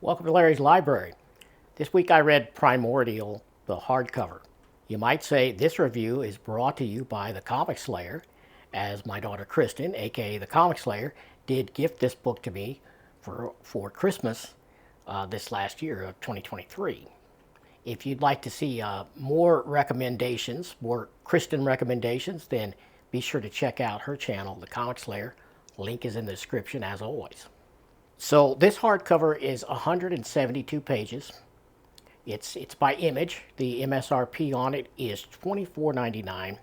Welcome to Larry's Library. This week I read Primordial, the hardcover. You might say this review is brought to you by the Comic Slayer, as my daughter Kristen, aka the Comic Slayer, did gift this book to me for Christmas this last year of 2023. If you'd like to see more recommendations, more Kristen recommendations, then be sure to check out her channel, the Comic Slayer. Link is in the description as always. So this hardcover is 172 pages. It's by Image. The MSRP on it is $24.99.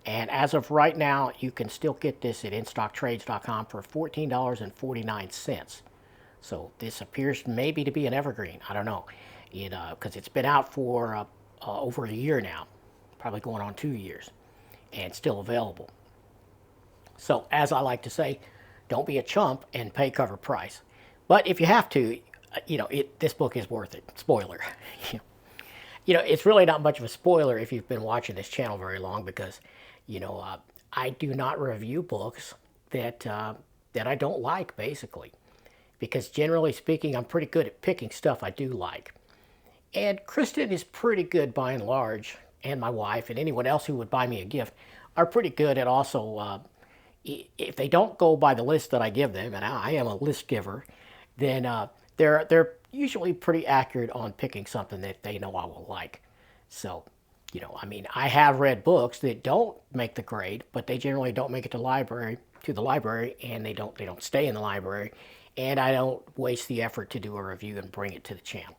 And as of right now, you can still get this at InStockTrades.com for $14.49. So this appears maybe to be an evergreen. I don't know. Because it's been out for over a year now, probably going on 2 years, and still available. So as I like to say, don't be a chump and pay cover price. But if you have to, this book is worth it. Spoiler. It's really not much of a spoiler if you've been watching this channel very long because, I do not review books that I don't like, basically. Because generally speaking, I'm pretty good at picking stuff I do like. And Kristen is pretty good by and large, and my wife and anyone else who would buy me a gift are pretty good at also, if they don't go by the list that I give them, and I am a list giver, then they're usually pretty accurate on picking something that they know I will like. So, I have read books that don't make the grade, but they generally don't make it to the library, and they don't stay in the library, and I don't waste the effort to do a review and bring it to the channel.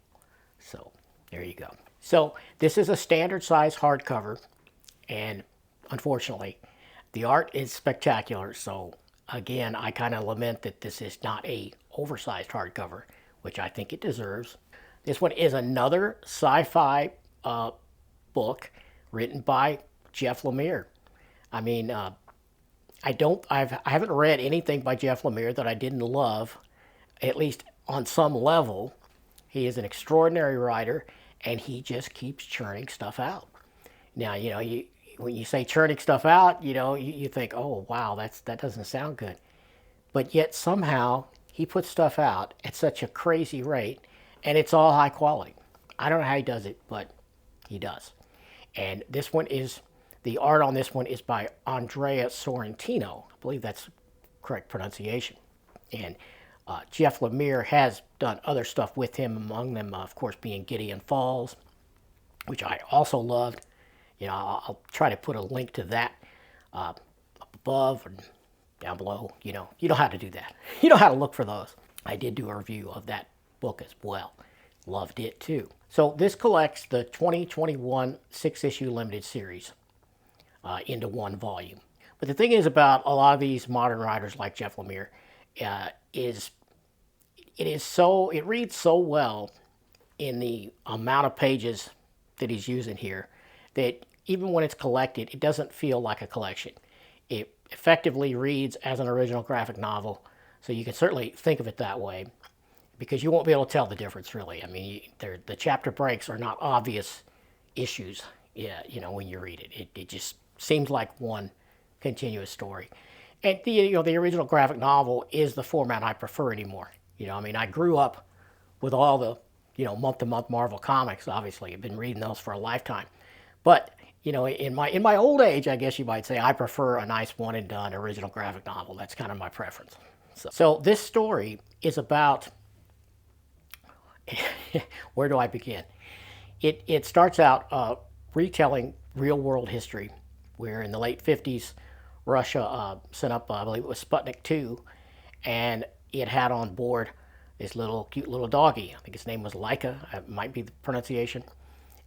So, there you go. So, this is a standard size hardcover, and unfortunately, the art is spectacular. So, again, I kind of lament that this is not a oversized hardcover, which I think it deserves. This one is another sci-fi book written by Jeff Lemire. I haven't read anything by Jeff Lemire that I didn't love, at least on some level. He is an extraordinary writer, and he just keeps churning stuff out. Now, when you say churning stuff out, you think, oh, wow, that doesn't sound good. But yet somehow he puts stuff out at such a crazy rate, and it's all high quality. I don't know how he does it, but he does. And the art on this one is by Andrea Sorrentino. I believe that's correct pronunciation. And Jeff Lemire has done other stuff with him, among them, of course, being Gideon Falls, which I also loved. I'll try to put a link to that up above and down below. You know how to do that. You know how to look for those. I did do a review of that book as well. Loved it too. So this collects the 2021 6-issue limited series into one volume. But the thing is about a lot of these modern writers like Jeff Lemire it reads so well in the amount of pages that he's using here that even when it's collected, it doesn't feel like a collection. It effectively reads as an original graphic novel, so you can certainly think of it that way, because you won't be able to tell the difference, really. The chapter breaks are not obvious issues, when you read it. It just seems like one continuous story. And the original graphic novel is the format I prefer anymore. I grew up with all the, month-to-month Marvel comics, obviously. I've been reading those for a lifetime. But, in my old age, I guess you might say, I prefer a nice one-and-done original graphic novel. That's kind of my preference. So this story is about, where do I begin? It starts out retelling real-world history, where in the late 50s, Russia sent up, I believe it was Sputnik 2, and it had on board this cute little doggy. I think his name was Laika, might be the pronunciation.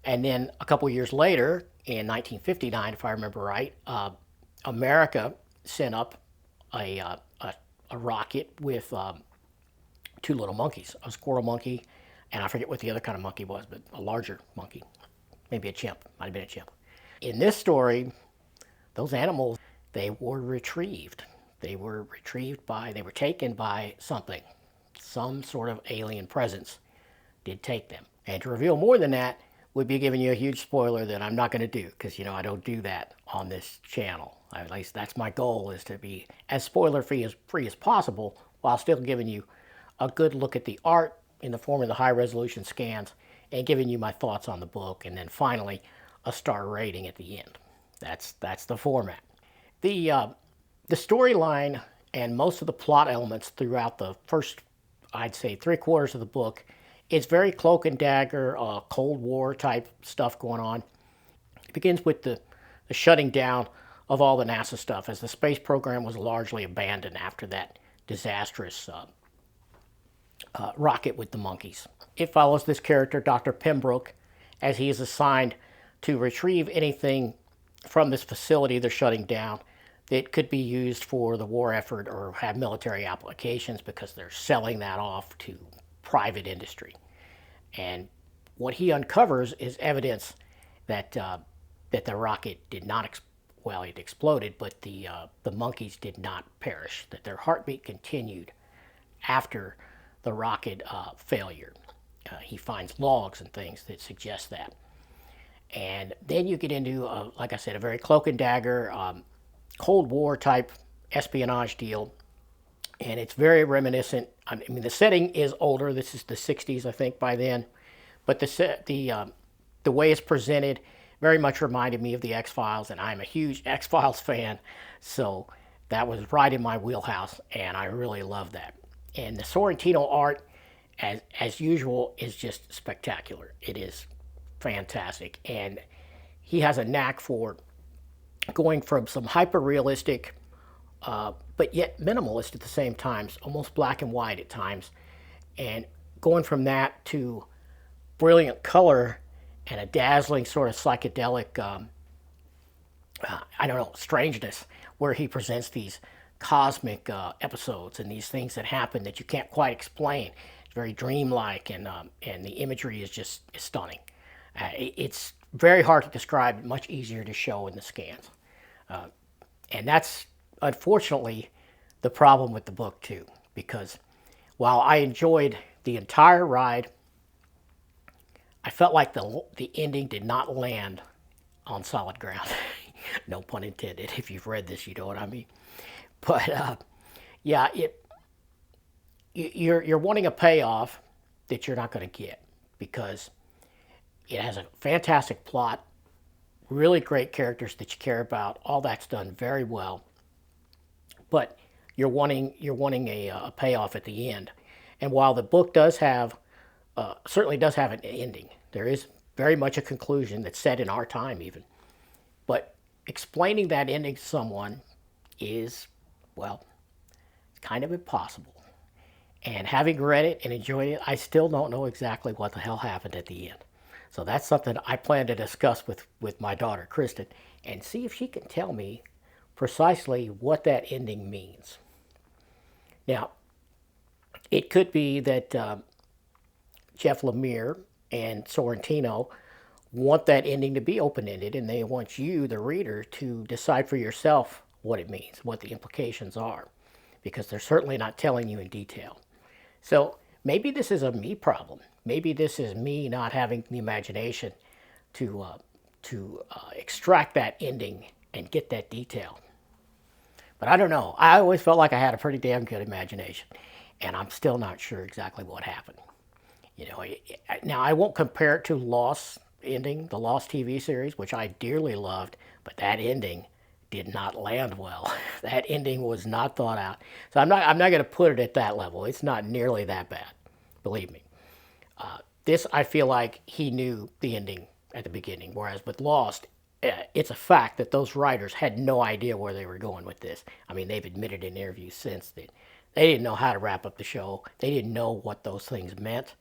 And then a couple years later, in 1959, if I remember right, America sent up a rocket with two little monkeys, a squirrel monkey, and I forget what the other kind of monkey was, but a larger monkey, maybe a chimp, might have been a chimp. In this story, those animals, they were retrieved. They were taken by something. Some sort of alien presence did take them. And to reveal more than that would be giving you a huge spoiler that I'm not going to do, because I don't do that on this channel. At least that's my goal, is to be as spoiler free as possible while still giving you a good look at the art, in the form of the high resolution scans and giving you my thoughts on the book, and then finally a star rating at the end. That's the format. The storyline and most of the plot elements throughout the first, I'd say, 3/4 of the book, it's very cloak and dagger, Cold War type stuff going on. It begins with the shutting down of all the NASA stuff, as the space program was largely abandoned after that disastrous rocket with the monkeys. It follows this character, Dr. Pembroke, as he is assigned to retrieve anything from this facility they're shutting down that could be used for the war effort or have military applications, because they're selling that off to private industry. And what he uncovers is evidence that that the rocket did not well, it exploded, but the monkeys did not perish, that their heartbeat continued after the rocket failure. He finds logs and things that suggest that. And then you get into, like I said, a very cloak and dagger, Cold War type espionage deal. And it's very reminiscent. I mean, the setting is older. This is the 60s, I think, by then. But the way it's presented very much reminded me of the X-Files, and I'm a huge X-Files fan, so that was right in my wheelhouse, and I really love that. And the Sorrentino art, as usual, is just spectacular. It is fantastic, and he has a knack for going from some hyper-realistic, but yet minimalist at the same time, almost black and white at times, and going from that to brilliant color and a dazzling sort of psychedelic, I don't know, strangeness, where he presents these cosmic episodes and these things that happen that you can't quite explain. It's very dreamlike, and the imagery is just stunning. It's very hard to describe, much easier to show in the scans. And that's, unfortunately, the problem with the book, too, because while I enjoyed the entire ride, I felt like the ending did not land on solid ground. No pun intended. If you've read this, you know what I mean. But yeah, you're wanting a payoff that you're not going to get, because it has a fantastic plot, really great characters that you care about. All that's done very well, but you're wanting a payoff at the end. And while the book does have certainly does have an ending, there is very much a conclusion that's set in our time even. But explaining that ending to someone is, well, kind of impossible. And having read it and enjoyed it, I still don't know exactly what the hell happened at the end. So that's something I plan to discuss with my daughter, Kristen, and see if she can tell me precisely what that ending means. Now, it could be that Jeff Lemire and Sorrentino want that ending to be open-ended, and they want you, the reader, to decide for yourself what it means, what the implications are, because they're certainly not telling you in detail. So maybe this is a me problem. Maybe this is me not having the imagination to extract that ending and get that detail. But I don't know. I always felt like I had a pretty damn good imagination, and I'm still not sure exactly what happened. You know, now I won't compare it to Lost ending, the Lost TV series, which I dearly loved, but that ending did not land well. That ending was not thought out. So I'm not going to put it at that level. It's not nearly that bad, believe me. This, I feel like he knew the ending at the beginning, whereas with Lost, it's a fact that those writers had no idea where they were going with this. I mean, they've admitted in interviews since that they didn't know how to wrap up the show. They didn't know what those things meant,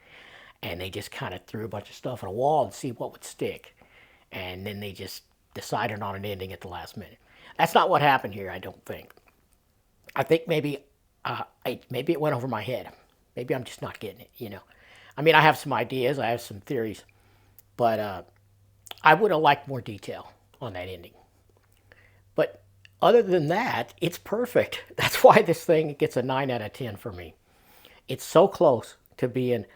and they just kind of threw a bunch of stuff at a wall and see what would stick. And then they just decided on an ending at the last minute. That's not what happened here, I don't think. I think maybe it went over my head. Maybe I'm just not getting it, you know. I mean, I have some ideas, I have some theories, but I would have liked more detail on that ending. But other than that, it's perfect. That's why this thing gets a 9 out of 10 for me. It's so close to being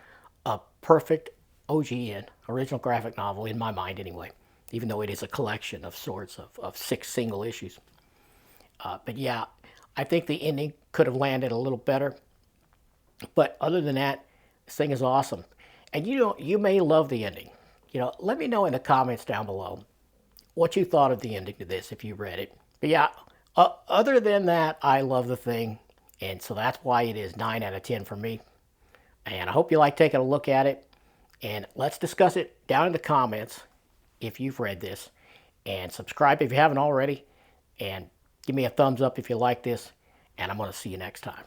a perfect OGN, original graphic novel, in my mind anyway, even though it is a collection of sorts of 6 single issues. But yeah, I think the ending could have landed a little better. But other than that, This thing is awesome. And you may love the ending. Let me know in the comments down below what you thought of the ending to this if you read it. But yeah, other than that, I love the thing. And so that's why it is 9 out of 10 for me. And I hope you like taking a look at it. And let's discuss it down in the comments if you've read this. And subscribe if you haven't already. And give me a thumbs up if you like this. And I'm going to see you next time.